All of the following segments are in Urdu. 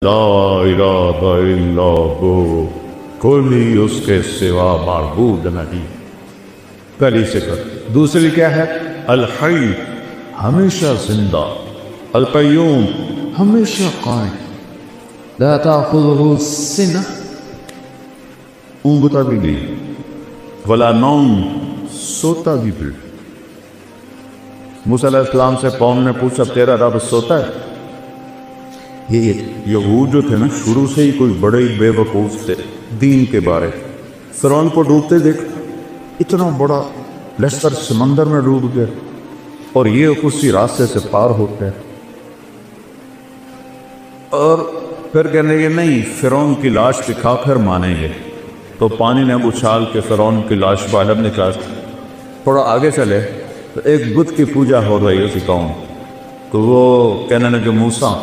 لا الہ الا ہو، کوئی اس کے سوا معبود نہیں۔ پہلی صفت۔ دوسری کیا ہے؟ الحی، ہمیشہ زندہ، القیوم، ہمیشہ قائم، لا تأخذہ سنہ، اونگتا بھی نہیں، ولا نوم، سوتا بھی نہیں۔ موسیٰ علیہ السلام سے قوم نے پوچھا تیرا رب سوتا ہے؟ یہ یہود جو تھے نا، شروع سے ہی کوئی بڑے ہی بے وقوف تھے دین کے بارے۔ فرعون کو ڈوبتے دیکھ، اتنا بڑا لشکر سمندر میں ڈوب گیا اور یہ اسی راستے سے پار ہوتے ہیں، اور پھر کہنے لگے نہیں، فرعون کی لاش دکھا پھر مانیں گے۔ تو پانی نے اچھال کے فرعون کی لاش باہر نکال۔ تھوڑا آگے چلے تو ایک بت کی پوجا ہو رہی اسی قوم، تو وہ کہنے لگے موسیٰ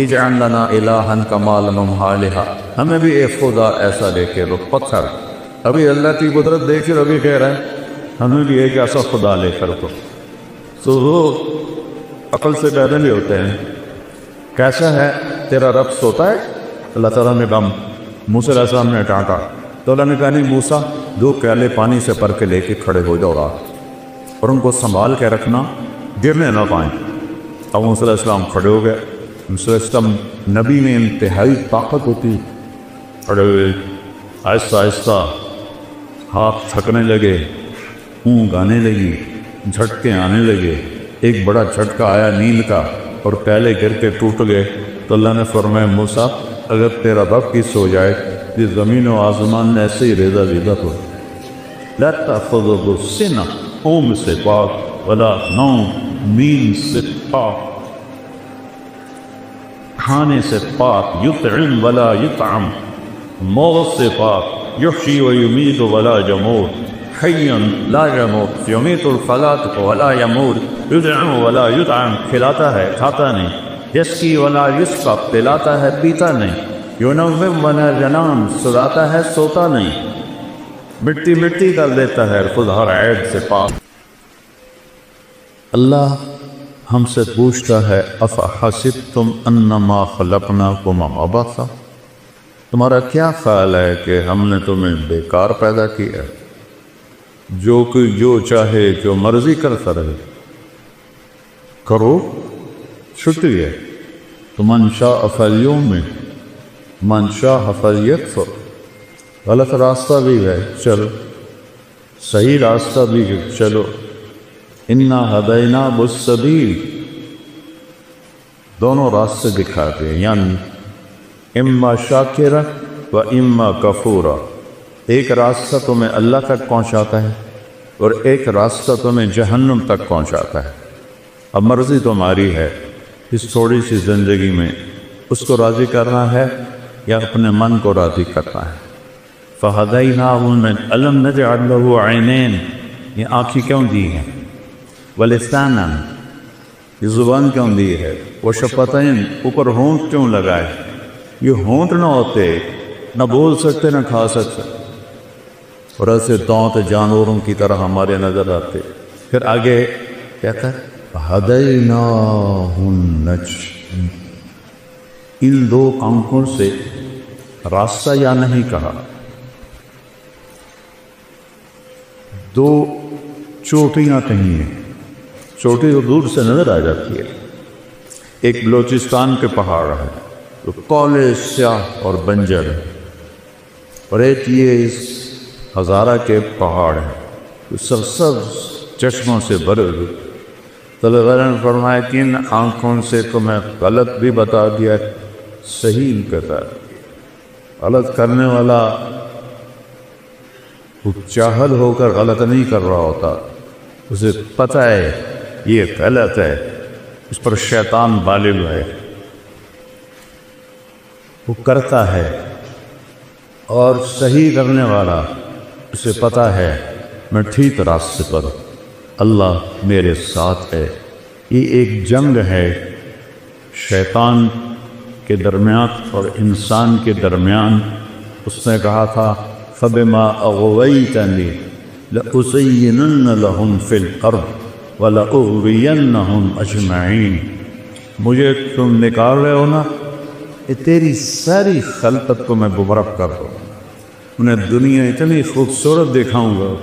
اجعل لنا الہا کما لہم آلہہ، ہمیں بھی ایک خدا ایسا دے کے رو۔ پتھر ابھی اللہ کی قدرت دیکھ کر ابھی کہہ رہے ہیں ہمیں بھی ایک ایسا خدا لے کر دو۔ تو وہ عقل سے پیدل ہی ہوتے ہیں۔ کیسا ہے تیرا رب سوتا ہے؟ اللہ تعالیٰ نے کہا، موسیٰ علیہ السلام نے ڈانٹا تو اللہ نے کہا نہیں موسیٰ، 2 پیالے پانی سے بھر کے لے کے کھڑے ہو جاؤ رات، اور ان کو سنبھال کے رکھنا، گرنے نہ پائیں۔ اب موسیٰ علیہ السلام کھڑے ہو گئے۔ موسیٰ علیہ السلام نبی میں انتہائی طاقت ہوتی، کھڑے ہوئے، آہستہ آہستہ ہاتھ تھکنے لگے، اونگ آنے لگی، جھٹکے آنے لگے۔ ایک بڑا جھٹکا آیا نیند کا اور پیالے گر کے ٹوٹ گئے۔ تو اللہ نے فرمایا موسیٰ اگر تیرا رب کی سو جائے، یہ زمین و آسمان ایسے ہی ریزہ ریزہ ہو۔ لا تأخذہ سنہ، اونگ سے پاک، ولا نوم، نیند سے پاک، کھانے سے پاک، یطعم ولا یطعم، موت سے پاک، یحیی و یمیت ولا یموت، حی لا یموت، یمیت الخلاق ولا یموت، یطعم ولا یطعم، کھلاتا ہے کھاتا نہیں، یسقی ولا یسقی، پلاتا ہے پیتا نہیں، ینوم ولا ینام، سلاتا ہے سوتا نہیں، مٹی مٹی کر دیتا ہے، خود ہر عیب سے پاک۔ اللہ ہم سے پوچھتا ہے افحسبتم انما خلقناکم عبثا، تمہارا کیا خیال ہے کہ ہم نے تمہیں بیکار پیدا کیا، جو کوئی جو چاہے جو مرضی کرتا رہے؟ کرو، چھٹی ہے۔ تو من شاء فلیؤمن من شاء فلیکفر، غلط راستہ بھی ہے چلو، صحیح راستہ بھی ہے چلو۔ انا ہدیناہ السبیل، دونوں راستے دکھاتے ہیں، یعنی اما شاکرا و اما کفورا۔ ایک راستہ تمہیں اللہ تک پہنچاتا ہے اور ایک راستہ تمہیں جہنم تک پہنچاتا ہے۔ اب مرضی تمہاری ہے اس تھوڑی سی زندگی میں اس کو راضی کرنا ہے یا اپنے من کو راضی کرنا ہے۔ فہدیناہ الم نجعل لہ عینین، یہ آنکھیں کیوں دی ہیں؟ ولسانا، یہ زبان کیوں دی ہے؟ وشفتین، اوپر ہونٹ کیوں لگائے؟ یہ ہونٹ نہ ہوتے نہ بول سکتے نہ کھا سکتے، اور ایسے دانت جانوروں کی طرح ہمارے نظر آتے۔ پھر آگے کہتا ہے ہدیناہ النجدین، ان 2 آنکھوں سے راستہ یا نہیں کہا، 2 چوٹیاں کہیں ہیں، چوٹی تو دور سے نظر آ جاتی ہے۔ ایک بلوچستان کے پہاڑ ہے جو کالے سیاہ اور بنجر ہے، اور ایک یہ اس ہزارہ کے پہاڑ ہے جو سرسبز چشموں سے بھرے ہوئے۔ تو اللہ نے فرمایا کہ ان آنکھوں سے تمہیں غلط بھی بتا دیا، صحیح کہتا ہے۔ غلط کرنے والا چاہل ہو کر غلط نہیں کر رہا ہوتا، اسے پتہ ہے یہ غلط ہے، اس پر شیطان غالب ہے، وہ کرتا ہے۔ اور صحیح کرنے والا اسے پتہ ہے میں ٹھیک راستے پر، اللہ میرے ساتھ ہے۔ یہ ایک جنگ ہے شیطان کے درمیان اور انسان کے درمیان۔ اس نے کہا تھا فَبِمَا أَغْوَيْتَنِي لَأُزَيِّنَنَّ لَهُمْ فِي الْأَرْضِ وَلَأُغْوِيَنَّهُمْ أَجْمَعِينَ، مجھے تم نکال رہے ہو نا، کہ تیری ساری خلقت کو میں گمراہ کر دوں، انہیں دنیا اتنی خوبصورت دکھاؤں گا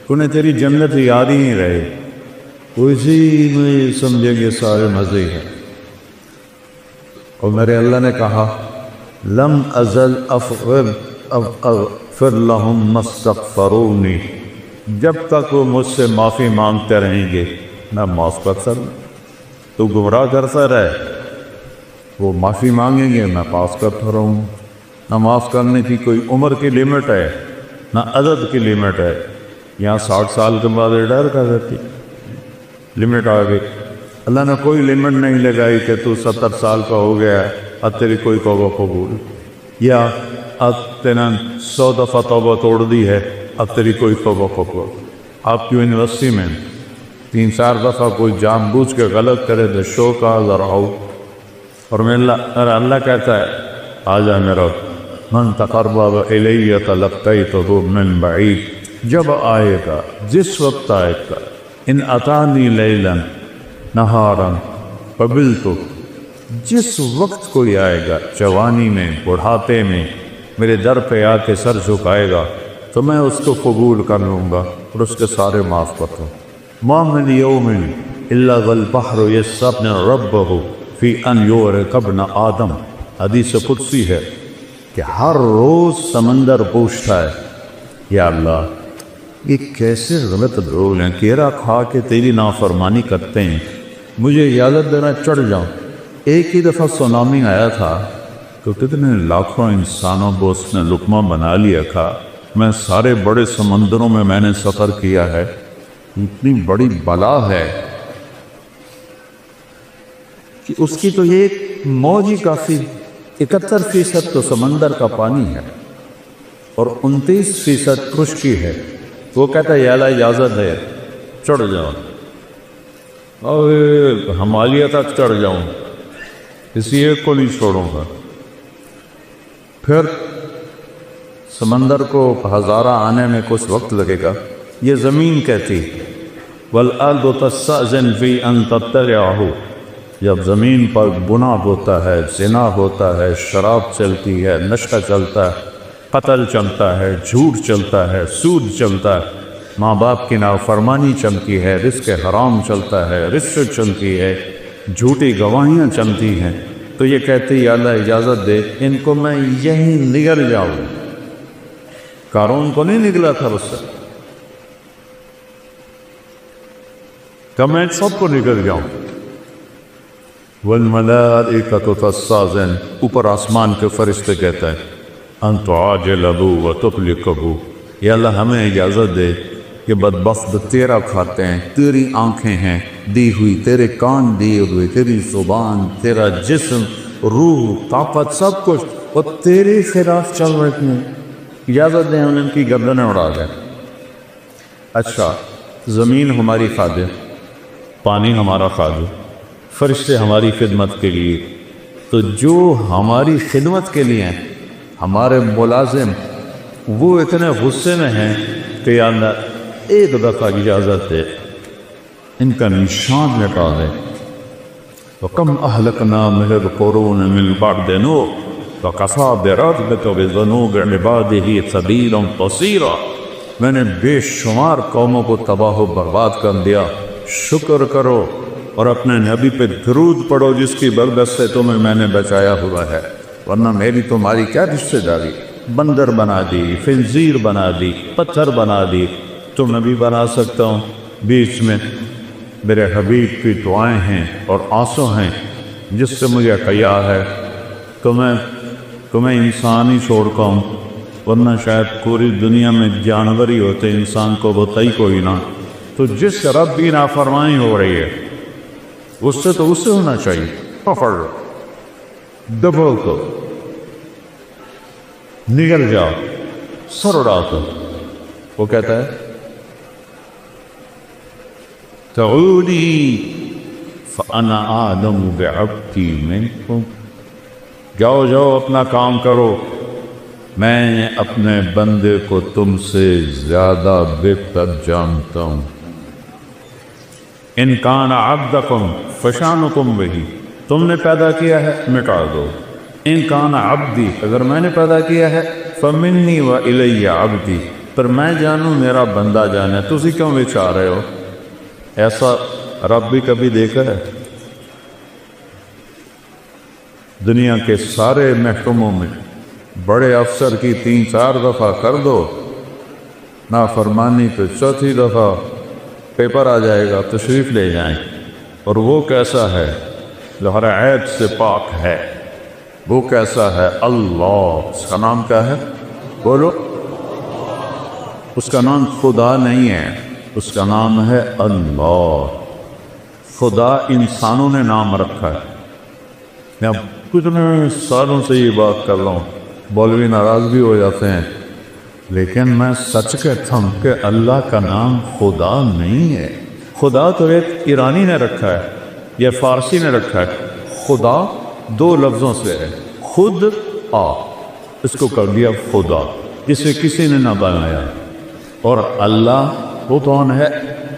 انہیں تیری جنت یاد ہی نہیں رہے، اسی میں سمجھیں گے سارے مزے ہیں۔ اور میرے اللہ نے کہا لم ازل اغفر لهم ما استغفرونی، جب تک وہ مجھ سے معافی مانگتے رہیں گے میں معاف کرتا رہوں۔ تو گمراہ کرتا رہے، وہ معافی مانگیں گے میں معاف کرتا رہوں۔ نہ معاف کرنے کی کوئی عمر کی لمٹ ہے نہ عدد کی لمٹ ہے، یہاں 60 سال کے بعد ریٹائر کر دیتی، لمٹ آ گئی۔ اللہ نے کوئی لمٹ نہیں لگائی کہ تو 70 سال کا ہو گیا اب تیری کوئی توبہ قبول، یا اب تینا 100 دفعہ توبہ توڑ دی ہے اب تیری کوئی توبہ قبول۔ آپ کی یونیورسٹی میں 3-4 دفعہ کوئی جان بوجھ کے غلط کرے تو شو کا ذرا ہو، اور اللہ کہتا ہے آ جا میرا من تقرب الی تلقیتہ من بعید، جب آئے گا جس وقت آئے گا، ان اتانی لیلا نہارا قبلت، جس وقت کوئی آئے گا جوانی میں بڑھاپے میں میرے در پہ آ کے سر جھکائے گا تو میں اس کو قبول کر لوں گا اور اس کے سارے معاف کر دوں۔ ما من یوم الا والبحر یستغفر ربہ فی ان یورق ابن آدم، حدیث قدسی ہے کہ ہر روز سمندر پوچھتا ہے یا اللہ یہ کیسے غلط لوگ ہیں، کیرا کھا کے تیری نافرمانی کرتے ہیں، مجھے اجازت دینا چڑھ جاؤں۔ ایک ہی دفعہ سونامی آیا تھا تو کتنے لاکھوں انسانوں کو اس نے لقمہ بنا لیا تھا۔ میں سارے بڑے سمندروں میں نے سفر کیا ہے، اتنی بڑی بلا ہے کہ اس کی تو یہ موج ہی کافی، 71% تو سمندر کا پانی ہے اور 29% خشکی ہے۔ وہ کہتا ہے یا اللہ اجازت ہے چڑھ جاؤں، اور ہمالیہ تک چڑھ جاؤں، کسی ایک کو نہیں چھوڑوں گا۔ پھر سمندر کو ہزارہ آنے میں کچھ وقت لگے گا، یہ زمین کہتی والارض تستأذن فی ان تطلعہ، جب زمین پر گناہ ہوتا ہے، زنا ہوتا ہے، شراب چلتی ہے، نشہ چلتا ہے، قتل چلتا ہے، جھوٹ چلتا ہے، سود چلتا ہے، ماں باپ کی نافرمانی چلتی ہے، رزق حرام چلتا ہے، رشوت چلتی ہے، جھوٹی گواہیاں چلتی ہیں، تو یہ کہتے ہیں یا اللہ اجازت دے ان کو میں یہیں نگل جاؤں۔ قارون کو نہیں نگلا تھا اس سے، کہ میں سب کو نگل جاؤں۔ والملائکۃ تستأذن، اوپر آسمان کے فرشتے کہتے ہیں ان تعاجلہ وتطلقہ، یا اللہ ہمیں اجازت دے کہ بدبخت تیرا کھاتے ہیں، تیری آنکھیں ہیں دی ہوئی، تیرے کان دیے ہوئے، تیری زبان، تیرا جسم، روح، طاقت، سب کچھ وہ تیرے خلاف چل رہے ہیں، اجازت دیں ان کی گردنیں اڑا دیں۔ اچھا، زمین ہماری خادم، پانی ہمارا خادم، فرشتے ہماری خدمت کے لیے، تو جو ہماری خدمت کے لیے ہیں ہمارے ملازم وہ اتنے غصے میں ہیں کہ یا اللہ ایک دفعہ اجازت دے ان کا نشان مٹا دے۔ وَكَمْ أَهْلَكْنَا مِنَ الْقُرُونِ مِنْ بَعْدِ نُوحٍ وَكَفَىٰ بِرَبِّكَ بِذُنُوبِ عِبَادِهِ خَبِيرًا بَصِيرًا، میں نے بے شمار قوموں کو تباہ و برباد کر دیا، شکر کرو اور اپنے نبی پہ درود پڑھو جس کی برکت سے تمہیں میں نے بچایا ہوا ہے، ورنہ میری تمہاری کیا رشتہ داری، بندر بنا دی، خنزیر بنا دی، پتھر بنا دی، تو نبی بنا سکتا ہوں۔ بیچ میں میرے حبیب کی دعائیں ہیں اور آنسو ہیں جس سے مجھے حیا ہے، تو میں تمہیں انسان ہی چھوڑتا ہوں، ورنہ شاید پوری دنیا میں جانور ہی ہوتے، انسان کو ہوتا ہی کوئی نہ۔ تو جس رب کی نافرمانی ہو رہی ہے اس سے تو اس سے ہونا چاہیے، پکڑ لو، دبو کو، نگل جاؤ، سر اڑا دو۔ وہ کہتا ہے تعودی فانا اعلم بعبدی منکم، جاؤ جاؤ اپنا کام کرو، میں اپنے بندے کو تم سے زیادہ بہتر جانتا ہوں۔ ان کان عبدکم فشانکم بہی، تم نے پیدا کیا ہے مٹا دو، ان کان عبدی، اگر میں نے پیدا کیا ہے، فمنی و الی عبدی، پر میں جانوں میرا بندہ جانے، تسی کیوں بچا رہے ہو؟ ایسا رب بھی کبھی دیکھا ہے؟ دنیا کے سارے محکموں میں بڑے افسر کی 3-4 دفعہ کر دو نافرمانی، تو چوتھی دفعہ پیپر آ جائے گا، تشریف لے جائیں۔ اور وہ کیسا ہے جو ہر عیب سے پاک ہے؟ وہ کیسا ہے؟ اللہ، اس کا نام کیا ہے؟ بولو۔ اس کا نام خدا نہیں ہے، اس کا نام ہے اللہ۔ خدا انسانوں نے نام رکھا ہے۔ میں کتنے سالوں سے یہ بات کر رہا ہوں، مولوی ناراض بھی ہو جاتے ہیں، لیکن میں سچ کہتا ہوں کہ اللہ کا نام خدا نہیں ہے۔ خدا تو ایک ایرانی نے رکھا ہے یا فارسی نے رکھا ہے۔ خدا 2 لفظوں سے ہے، خود آ، اس کو کر دیا خدا، جسے کسی نے نہ بنایا۔ اور اللہ وہ کون ہے؟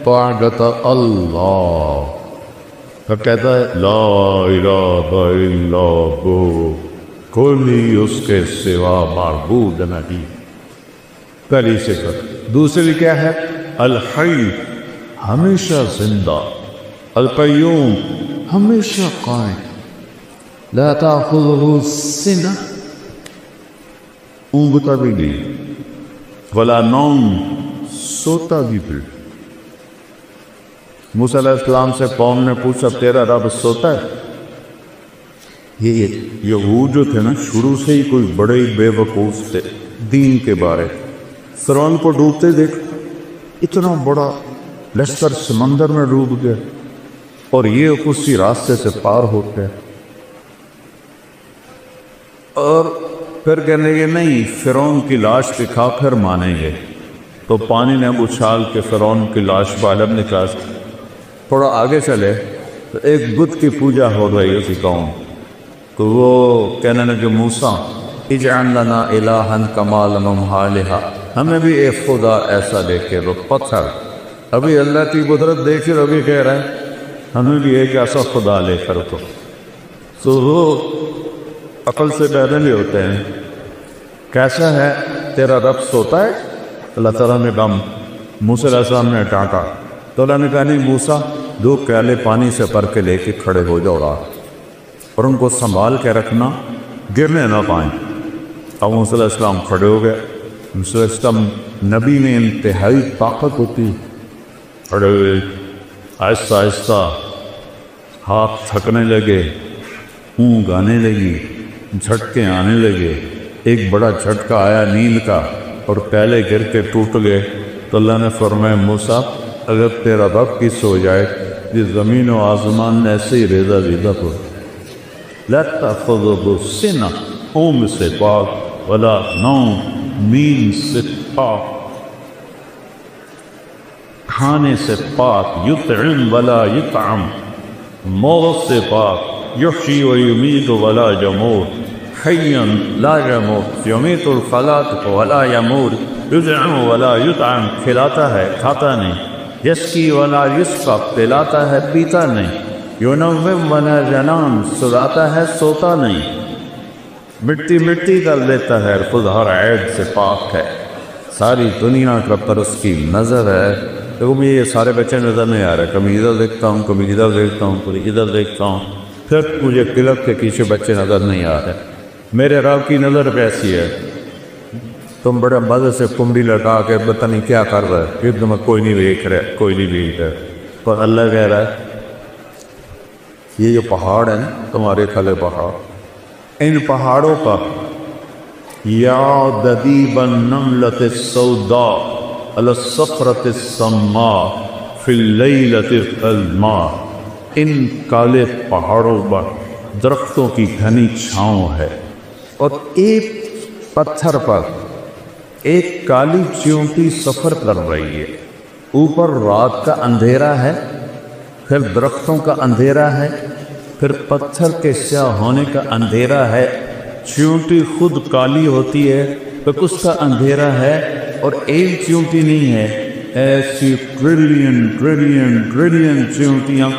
پاگت اللہ، تو کہتا ہے لا الہ الا ہو، کوئی اس کے سوا معبود نہیں۔ پہلی صفت۔ دوسری کیا ہے؟ الحی، ہمیشہ زندہ، القیوم، ہمیشہ قائم، لا تأخذہ سنہ، اونگتا بھی نہیں، ولا نوم، سوتا بھی پھر۔ موسیٰ علیہ السلام سے قوم نے پوچھا تیرا رب سوتا ہے؟ یہ یہود جو تھے نا، شروع سے ہی کوئی بڑے بے وقوف تھے دین کے بارے۔ فرعون کو ڈوبتے دیکھ، اتنا بڑا لشکر سمندر میں ڈوب گیا، اور یہ اسی راستے سے پار ہو گئے۔ اور پھر کہنے گے نہیں، فرعون کی لاش دکھا پھر مانیں گے۔ تو پانی نے اچھال کے فرعون کی لاش باہر نکال۔ تھوڑا آگے چلے تو ایک بت کی پوجا ہو رہی اسی قوم، تو وہ کہنے لگے موسیٰ اجعل لنا الہا کما لہم آلہہ، ہمیں بھی ایک خدا ایسا دے کے رو۔ پتھر ابھی اللہ کی قدرت دیکھ کر ابھی کہہ رہے ہیں ہمیں بھی ایک ایسا خدا لے کر تو وہ عقل سے پیدا نہیں ہوتے ہیں۔ کیسا ہے تیرا رب سوتا ہے؟ اللہ تعالیٰ نے کہا، موسیٰ علیہ السلام نے ڈانٹا تو اللہ نے کہا نہیں موسیٰ، 2 پیالے پانی سے بھر کے لے کے کھڑے ہو جاؤ رات، اور ان کو سنبھال کے رکھنا، گرنے نہ پائیں۔ اب موسیٰ علیہ السلام کھڑے ہو گئے۔ موسیٰ علیہ السلام نبی میں انتہائی طاقت ہوتی، کھڑے ہوئے، آہستہ آہستہ ہاتھ تھکنے لگے، اونگ آنے لگی، جھٹکے آنے لگے۔ ایک بڑا جھٹکا آیا نیند کا اور پیالے گر کے ٹوٹ گئے۔ تو اللہ نے فرمایا موسیٰ اگر تیرا رب کی سو جائے، یہ زمین و آسمان ایسے ہی ریزہ ریزہ ہو۔ لا تأخذہ سنہ، اونگ سے پاک، ولا نوم، نیند سے پاک، کھانے سے پاک، یطعم ولا یطعم، موت سے پاک، یحیی و یمیت ولا یموت، حیا لا یموت، یمیت الفلاة ولا یموت، یطعم ولا یطعم، کھلاتا ہے کھاتا نہیں، یسقی ولا یسقی، پلاتا ہے پیتا نہیں، ینوم ولا ینام، سلاتا ہے سوتا نہیں، مٹی مٹی کر دیتا ہے، خود ہر عیب سے پاک ہے، ساری دنیا کا پر اس کی نظر ہے۔ تو مجھے یہ سارے بچے نظر نہیں آ رہے، کبھی ادھر دیکھتا ہوں، کبھی ادھر دیکھتا ہوں، کبھی ادھر دیکھتا ہوں، پھر مجھے کلب کے پیچھے بچے نظر نہیں آ رہے۔ میرے رب کی نظر کیسی ہے؟ تم بڑے مزے سے کنڈی لٹا کے پتہ نہیں کیا کر رہے، پھر تمہیں کوئی نہیں دیکھ رہے، کوئی نہیں دیکھ رہے، پر اللہ کہہ رہا ہے یہ جو پہاڑ ہیں تمہارے کھلے پہاڑ، ان پہاڑوں کا یا دبیب النملۃ السوداء علی الصخرۃ السماء فی اللیلۃ الظلماء، ان کالے پہاڑوں پر درختوں کی گھنی چھاؤں ہے، اور ایک پتھر پر ایک کالی چیونٹی سفر کر رہی ہے۔ اوپر رات کا اندھیرا ہے، پھر درختوں کا اندھیرا ہے، پھر پتھر کے سیاہ ہونے کا اندھیرا ہے، چیونٹی خود کالی ہوتی ہے، پھر اس کا اندھیرا ہے، اور ایک چیونٹی نہیں ہے، ایسی ٹریلین ٹریلین ٹریلین چیونٹیاں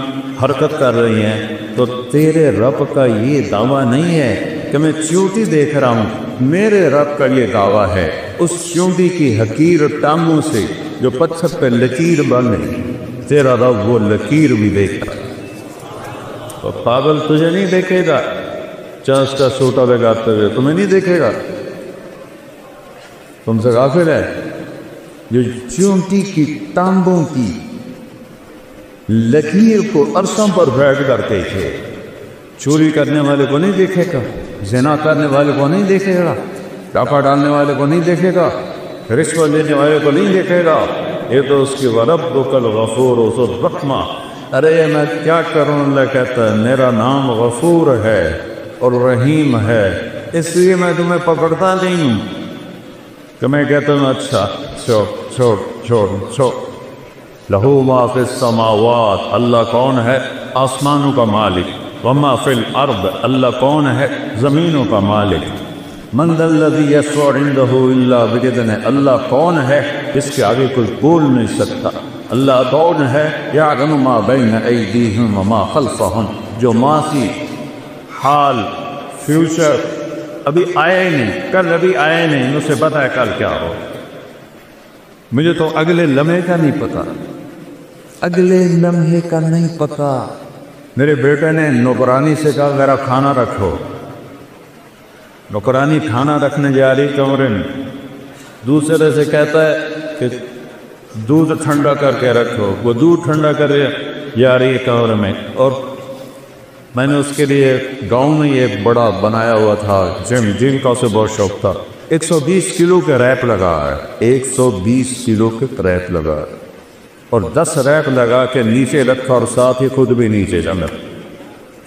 حرکت کر رہی ہیں۔ تو تیرے رب کا یہ دعویٰ نہیں ہے کہ میں چیونٹی دیکھ رہا ہوں، میرے رب کا یہ دعویٰ ہے اس چیونٹی کی حقیر ٹانگوں سے جو پتھر پہ لکیر بنے، تیرا رب وہ لکیر بھی دیکھتا ہے۔ تو پاگل تجھے نہیں دیکھے گا، چانس کا سوٹا لگاتے ہوئے تمہیں نہیں دیکھے گا، تم سے غافل ہے۔ جو چیونٹی کی ٹانگوں کی لکیر کو عرصوں پر بیٹھ کر دیکھے، چوری کرنے والے کو نہیں دیکھے گا، زنا کرنے والے کو نہیں دیکھے گا، ڈاکہ ڈالنے والے کو نہیں دیکھے گا، رشوت لینے والے کو نہیں دیکھے گا، یہ تو اس کی وربک الغفور ذو الرحمہ۔ ارے میں کیا کروں، اللہ کہتا ہے میرا نام غفور ہے اور رحیم ہے، اس لیے میں تمہیں پکڑتا نہیں ہوں کہ میں کہتا ہوں اچھا چھوڑ۔ لہو ما فی السماوات، اللہ کون ہے؟ آسمانوں کا مالک۔ وما فی الارض، اللہ کون ہے؟ زمینوں کا مالک۔ من ذا الذی یشفع عندہ الا باذنہ، اللہ کون ہے جس کے آگے کوئی بول نہیں سکتا؟ اللہ کون ہے؟ یعلم ما بین ایدیہم وما خلفہم، جو ماضی، حال، فیوچر ابھی آیا ہی نہیں، کل ابھی آیا نہیں، اسے پتہ ہے کل کیا ہو۔ مجھے تو اگلے لمحے کا نہیں پتا، اگلے لمحے کا نہیں پتا۔ میرے بیٹے نے نوکرانی سے کہا میرا کھانا رکھو، نوکرانی کھانا رکھنے جا رہی کمرے میں، دوسرے سے کہتا ہے کہ دودھ ٹھنڈا کر کے رکھو، وہ دودھ ٹھنڈا کر جا رہی ہے کمرے میں۔ اور میں نے اس کے لیے گاؤں میں ایک بڑا بنایا ہوا تھا جم کا، اسے بہت شوق تھا۔ 120 کلو کے ریپ لگا ہے، 120 کلو کے ریپ لگا ہے، اور 10 ریپ لگا کے نیچے رکھا، اور ساتھ ہی خود بھی نیچے جمع۔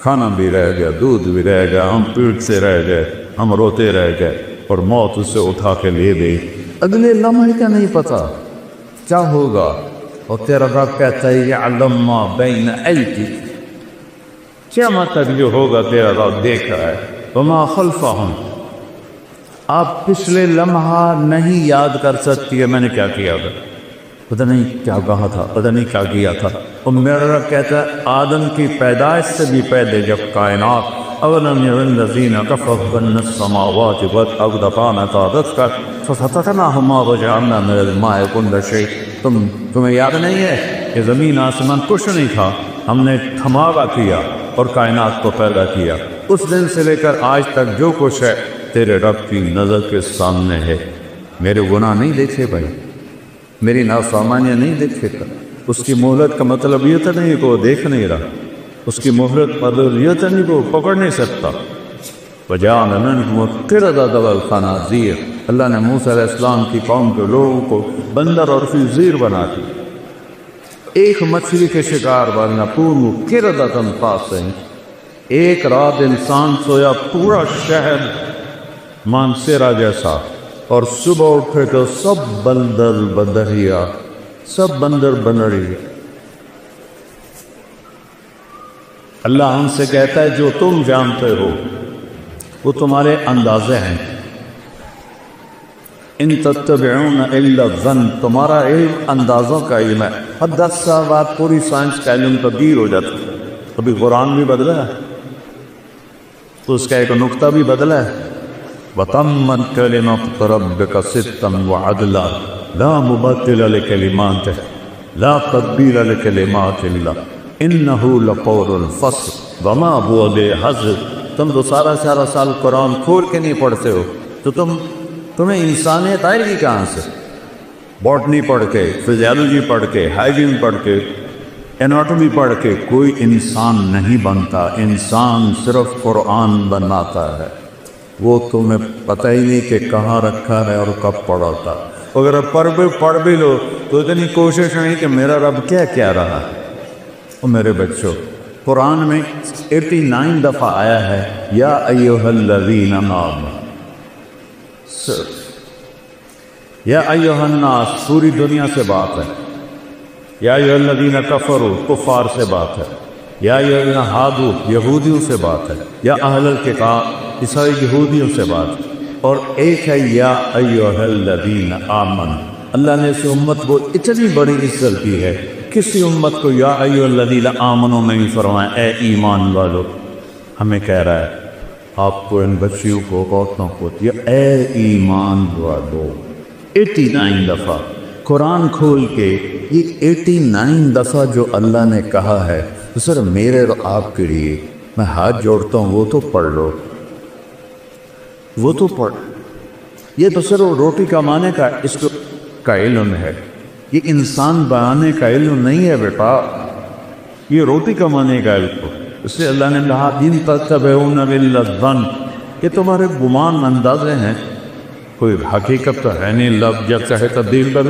کھانا بھی رہ گیا، دودھ بھی رہ گیا، ہم پیٹ سے رہ گئے، ہم روتے رہ گئے، اور موت اسے اٹھا کے لے گئی۔ اگلے لمحے کا نہیں پتا کیا ہوگا، اور تیرا رب کہتا ہے یعلم ما بین ایدیہم، کیا مطلب جو ہوگا تیرا رب دیکھ رہا ہے۔ وما خلفہم، آپ پچھلے لمحہ نہیں یاد کر سکتی ہے میں نے کیا کیا تھا، پتہ نہیں کیا کہا تھا، پتہ نہیں کیا کیا تھا۔ اور میرا رب کہتا ہے آدم کی پیدائش سے بھی پہلے جب کائنات، اولم یر الذین کفروا ان السماوات والارض كانتا رتقا ففتقناهما وجعلنا من الماء كل شيء، تمہیں یاد نہیں ہے کہ زمین آسمان کچھ نہیں تھا، ہم نے دھماکہ کیا اور کائنات کو پیدا کیا۔ اس دن سے لے کر آج تک جو کچھ ہے تیرے رب کی نظر کے سامنے ہے۔ میرے گناہ نہیں دیکھے بھائی، میری نافرمانیاں نہیں دیکھے گا۔ اس کی مہلت کا مطلب یہ تو نہیں کہ وہ دیکھ نہیں رہا، اس کی مہلت مطلب یہ تو نہیں کہ وہ پکڑ نہیں سکتا۔ وَجَعَلَ مِنْهُمُ الْقِرَدَةَ وَالْخَنَازِيرَ، اللہ نے موسیٰ علیہ السلام کی قوم کے لوگوں کو بندر اور خنزیر بنا دی۔ ایک مچھلی کے شکار بننا، پورو قِرَدَةً خَاسِئًا، ایک رات انسان سویا پورا شہر مانسیرا جیسا، اور صبح اٹھے تو سب بندر بدریا، سب بندر بنڑی۔ اللہ ہم سے کہتا ہے جو تم جانتے ہو وہ تمہارے اندازے ہیں۔ ان تتبعون الا الظن، تمہارا علم اندازوں کا علم ہے۔ ہر 10 سال بعد پوری سائنس کا علم تبدیل ہو جاتا ہے۔ ابھی قرآن بھی بدلا ہے تو اس کا ایک نقطہ بھی بدلا ہے۔ وَتَمَّتْ كَلِمَتُ رَبِّكَ صِدْقًا وَعَدْلًا لَا مُبَدِّلَ لِكَلِمَاتِهِ لَا تَبْدِيلَ لِكَلِمَاتِ اللَّهِ إِنَّهُ لَقَوْلُ الْفَصْلِ وَمَا هُوَ بِالْهَزْلِ۔ تم تو سارا سال قرآن کھول کے نہیں پڑھتے ہو، تو تمہیں انسانیت آئے گی کہاں سے؟ باٹنی پڑھ کے، فزیالوجی پڑھ کے، ہائیجین پڑھ کے، اناٹومی پڑھ کے کوئی انسان نہیں بنتا۔ انسان صرف قرآن بناتا ہے، وہ تمہیں پتہ ہی نہیں کہ کہاں رکھا ہے اور کب پڑھا تھا۔ اگر پڑھ بھی لو تو اتنی کوشش نہیں کہ میرا رب کیا کہہ رہا ہے۔ اور میرے بچوں، قرآن میں 89 دفعہ آیا ہے یا ایھا الذین آمنوا، یا ایھا الناس پوری دنیا سے بات ہے، یا ایھا الذین کفروا کفار سے بات ہے، یا ایھا الذین ہادوا یہودیوں سے بات ہے، یا اہل الکتاب عیسائی یہودیوں سے بات ہے، اور ایک ہے یا ایھا الذین آمنوا۔ اللہ نے اس امت کو اتنی بڑی عزت دی ہے، کسی امت کو یا ایھا الذین آمنوا نہیں فرمایا اے ایمان والو، ہمیں کہہ رہا ہے آپ کو ان بچیوں کو عورتوں کو دیا، اے ایمان والو 89 دفعہ قرآن کھول کے یہ 89 دفعہ جو اللہ نے کہا ہے تو سر میرے اور آپ کے لیے میں ہاتھ جوڑتا ہوں، وہ تو پڑھ لو، وہ تو پڑھ. یہ تو صرف روٹی کمانے کا اس کا علم ہے، یہ انسان بنانے کا علم نہیں ہے بیٹا، یہ روٹی کمانے کا علم ہے. اس لیے اللہ نے کہا ان تتبعون الا الظن، یہ تمہارے گمان اندازے ہیں، کوئی حقیقت تو ہے نہیں، لفظ جب چاہے تبدیل کر